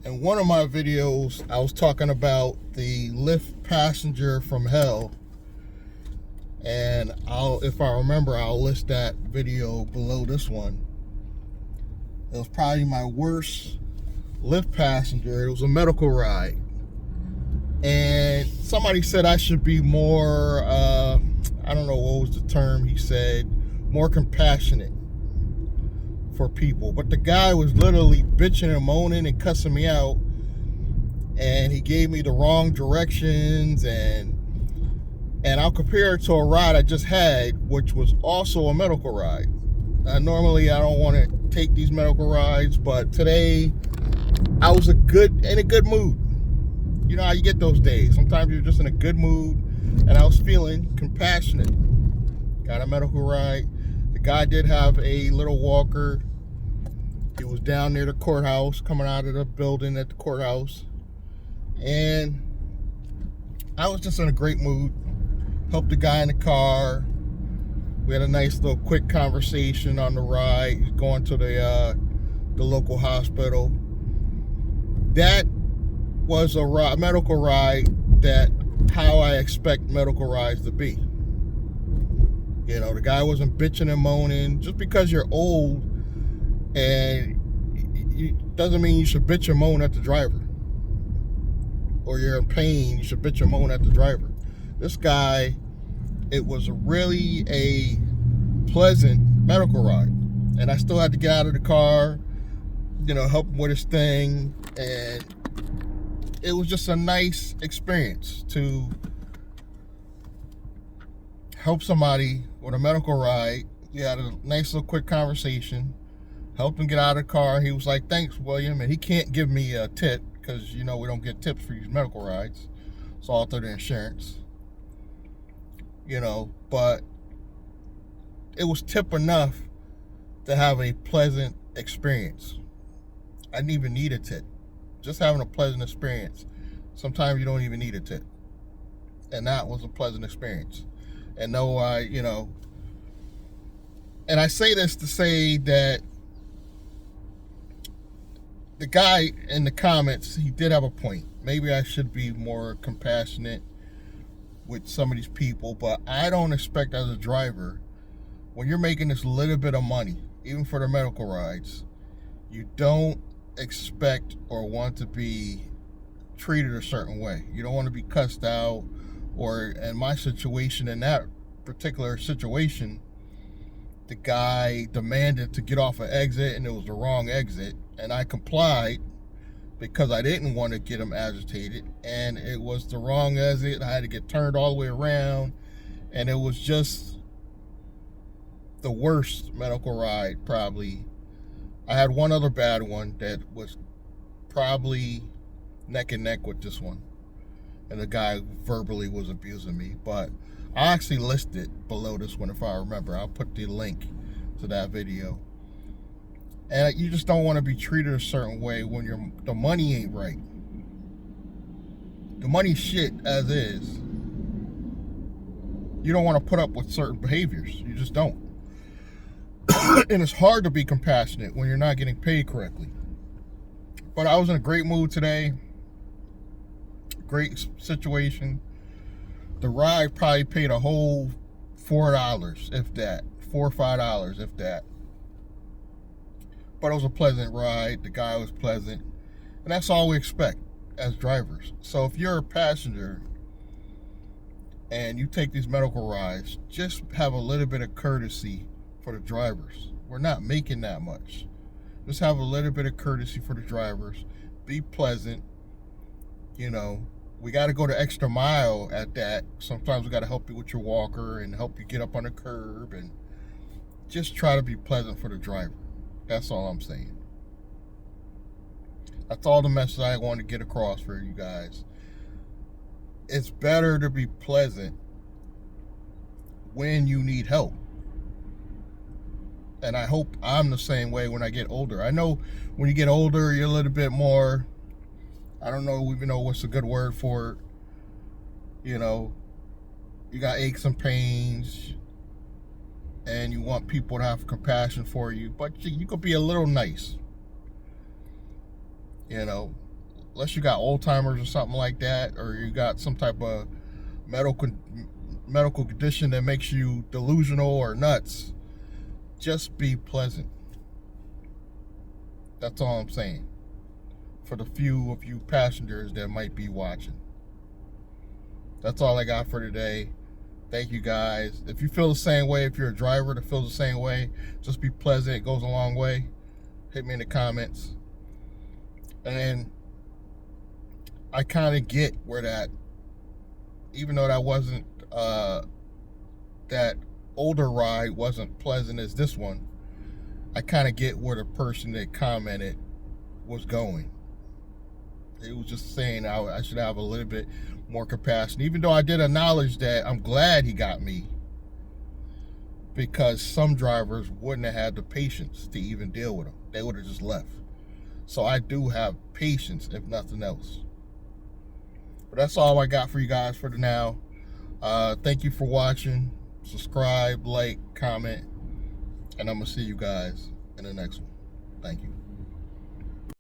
In one of my videos, I was talking about the Lyft passenger from hell, and if I remember, I'll list that video below this one. It was probably my worst Lyft passenger. It was a medical ride, and somebody said I should be more, I don't know what was the term he said, more compassionate for people. But the guy was literally bitching and moaning and cussing me out, and he gave me the wrong directions, and I'll compare it to a ride I just had, which was also a medical ride. Normally I don't want to take these medical rides, but today I was in a good mood. You know how you get those days. Sometimes you're just in a good mood, and I was feeling compassionate. Got a medical ride. The guy did have a little walker. He was down near the courthouse, coming out of the building at the courthouse. And I was just in a great mood. Helped the guy in the car. We had a nice little quick conversation on the ride, going to the local hospital. That was a medical ride that how I expect medical rides to be. You know, the guy wasn't bitching and moaning. Just because you're old and doesn't mean you should bitch and moan at the driver. Or you're in pain, you should bitch and moan at the driver. This guy, it was really a pleasant medical ride. And I still had to get out of the car, you know, help him with his thing. And it was just a nice experience to help somebody with a medical ride. We had a nice little quick conversation, helped him get out of the car. He was like, "Thanks, William." And he can't give me a tip because, you know, we don't get tips for these medical rides. It's all through the insurance. You know, but it was tip enough to have a pleasant experience. I didn't even need a tip. Just having a pleasant experience. Sometimes you don't even need a tip. And that was a pleasant experience. And no, and I say this to say that the guy in the comments, he did have a point. Maybe I should be more compassionate with some of these people, but I don't expect as a driver, when you're making this little bit of money, even for the medical rides, you don't expect or want to be treated a certain way. You don't want to be cussed out, or in my situation, in that particular situation, the guy demanded to get off an exit and it was the wrong exit, and I complied because I didn't want to get him agitated, and it was the wrong exit. I had to get turned all the way around, and it was just the worst medical ride probably. I had one other bad one that was probably neck and neck with this one, and the guy verbally was abusing me. But I actually listed below this one, if I remember. I'll put the link to that video. And you just don't want to be treated a certain way when the money ain't right. The money's shit as is. You don't want to put up with certain behaviors. You just don't. And it's hard to be compassionate when you're not getting paid correctly. But I was in a great mood today. Great situation. The ride probably paid a whole $4, if that. $4 or $5, if that. But it was a pleasant ride. The guy was pleasant. And that's all we expect as drivers. So if you're a passenger and you take these medical rides, just have a little bit of courtesy for the drivers. We're not making that much. Just have a little bit of courtesy for the drivers. Be pleasant. You know, we got to go the extra mile at that. Sometimes we got to help you with your walker and help you get up on the curb, and just try to be pleasant for the driver. That's all I'm saying. That's all the message I want to get across for you guys. It's better to be pleasant when you need help. And I hope I'm the same way when I get older. I know when you get older, you're a little bit more, I don't know even know what's a good word for it. You know, you got aches and pains, and you want people to have compassion for you, but you could be a little nice. You know, unless you got old timers or something like that, or you got some type of medical condition that makes you delusional or nuts, just be pleasant. That's all I'm saying. For the few of you passengers that might be watching. That's all I got for today. Thank you guys. If you feel the same way, if you're a driver that feels the same way, just be pleasant. It goes a long way. Hit me in the comments. And I kind of get where that, even though that wasn't, that older ride wasn't pleasant as this one, I kind of get where the person that commented was going. It was just saying I should have a little bit more compassion, even though I did acknowledge that I'm glad he got me, because some drivers wouldn't have had the patience to even deal with him. They would have just left. So I do have patience, if nothing else. But that's all I got for you guys for now. Thank you for watching. Subscribe, like, comment, and I'm gonna see you guys in the next one. Thank you.